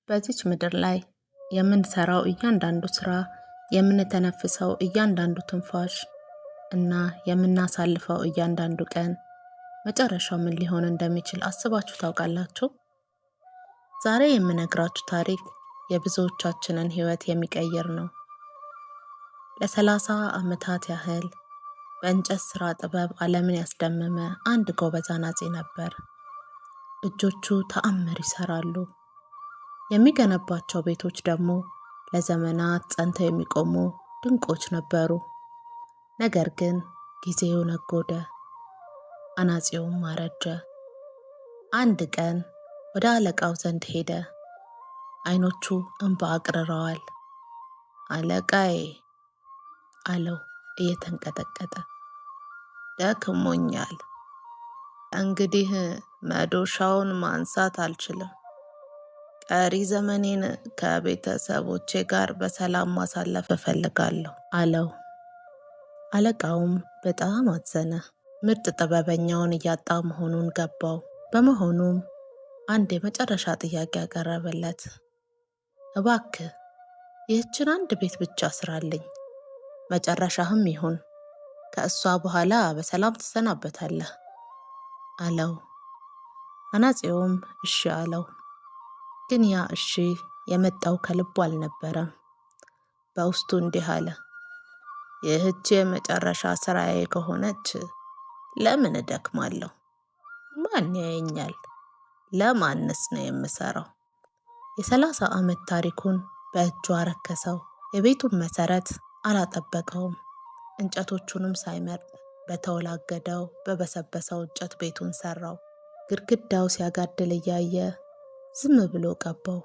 በዚች ምድር ላይ የምንሰራው እያንዳንዱ ስራ፣ የምንተነፍሰው እያንዳንዱ ትንፋሽ እና የምናሳልፈው እያንዳንዱ ቀን መጨረሻው ምን ሊሆን እንደሚችል አስባችሁ ታውቃላችሁ? ዛሬ የምነግራችሁ ታሪክ የብዙዎቻችንን ህይወት የሚቀይር ነው። ለ30 ዓመታት ያህል በእንጨት ስራ ጥበብ ዓለምን ያስደመመ አንድ ጎበዝ አናጺ ነበር። እጆቹ ተአምር ይሰራሉ። የሚገነባቸው ቤቶች ደግሞ ለዘመናት ጸንተው የሚቆሙ ድንቆች ነበሩ። ነገር ግን ጊዜው ነጎደ፣ አናጺውም አረጀ። አንድ ቀን ወደ አለቃው ዘንድ ሄደ። አይኖቹ እንባ አቅርረዋል። አለቃዬ አለው እየተንቀጠቀጠ፣ ደክሞኛል። እንግዲህ መዶሻውን ማንሳት አልችልም። ቀሪ ዘመኔን ከቤተሰቦቼ ጋር በሰላም ማሳለፍ እፈልጋለሁ አለው። አለቃውም በጣም አዘነ። ምርጥ ጥበበኛውን እያጣ መሆኑን ገባው። በመሆኑም አንድ የመጨረሻ ጥያቄ ያቀረበለት። እባክህ ይህችን አንድ ቤት ብቻ ስራልኝ፣ መጨረሻህም ይሁን፣ ከእሷ በኋላ በሰላም ትሰናበታለህ አለው። አናጺውም እሺ አለው። ግን ያ እሺ የመጣው ከልቡ አልነበረም። በውስጡ እንዲህ አለ፣ ይህች የመጨረሻ ስራዬ ከሆነች ለምን እደክማለሁ? ማን ያየኛል? ለማንስ ነው የምሰራው? የ30 ዓመት ታሪኩን በእጁ አረከሰው። የቤቱን መሰረት አላጠበቀውም። እንጨቶቹንም ሳይመርጥ በተወላገደው በበሰበሰው እንጨት ቤቱን ሰራው። ግድግዳው ሲያጋድል እያየ ዝም ብሎ ቀባው።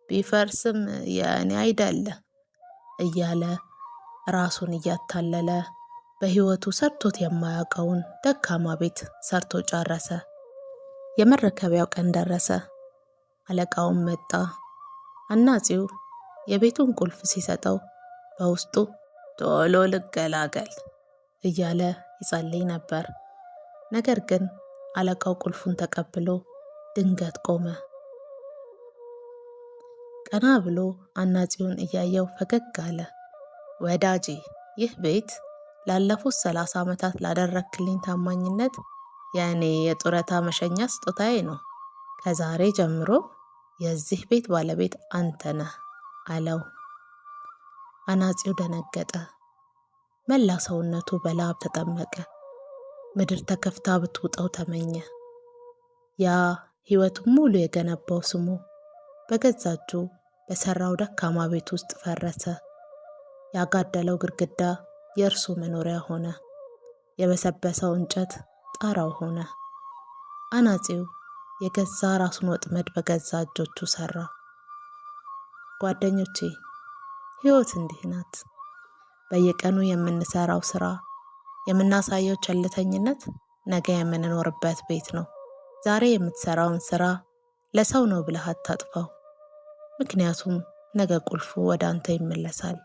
ቢፈርስም የእኔ አይደለ እያለ ራሱን እያታለለ በህይወቱ ሰርቶት የማያውቀውን ደካማ ቤት ሰርቶ ጨረሰ። የመረከቢያው ቀን ደረሰ። አለቃውም መጣ። አናጺው የቤቱን ቁልፍ ሲሰጠው በውስጡ ቶሎ ልገላገል እያለ ይጸልይ ነበር። ነገር ግን አለቃው ቁልፉን ተቀብሎ ድንገት ቆመ። ቀና ብሎ አናጺውን እያየው ፈገግ አለ። ወዳጄ፣ ይህ ቤት ላለፉት 30 ዓመታት ላደረክልኝ ታማኝነት የእኔ የጡረታ መሸኛ ስጦታዬ ነው። ከዛሬ ጀምሮ የዚህ ቤት ባለቤት አንተ ነህ አለው። አናጺው ደነገጠ። መላ ሰውነቱ በላብ ተጠመቀ። ምድር ተከፍታ ብትውጠው ተመኘ። ያ ህይወቱን ሙሉ የገነባው ስሙ በገዛ እጁ በሰራው ደካማ ቤት ውስጥ ፈረሰ። ያጋደለው ግድግዳ የእርሱ መኖሪያ ሆነ። የበሰበሰው እንጨት ጣራው ሆነ። አናጺው የገዛ ራሱን ወጥመድ በገዛ እጆቹ ሰራ። ጓደኞቼ፣ ህይወት እንዲህ ናት። በየቀኑ የምንሰራው ስራ፣ የምናሳየው ቸልተኝነት ነገ የምንኖርበት ቤት ነው። ዛሬ የምትሰራውን ስራ ለሰው ነው ብለህ አታጥፋው። ምክንያቱም ነገ ቁልፉ ወደ አንተ ይመለሳል።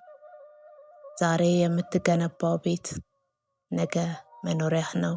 ዛሬ የምትገነባው ቤት ነገ መኖሪያህ ነው።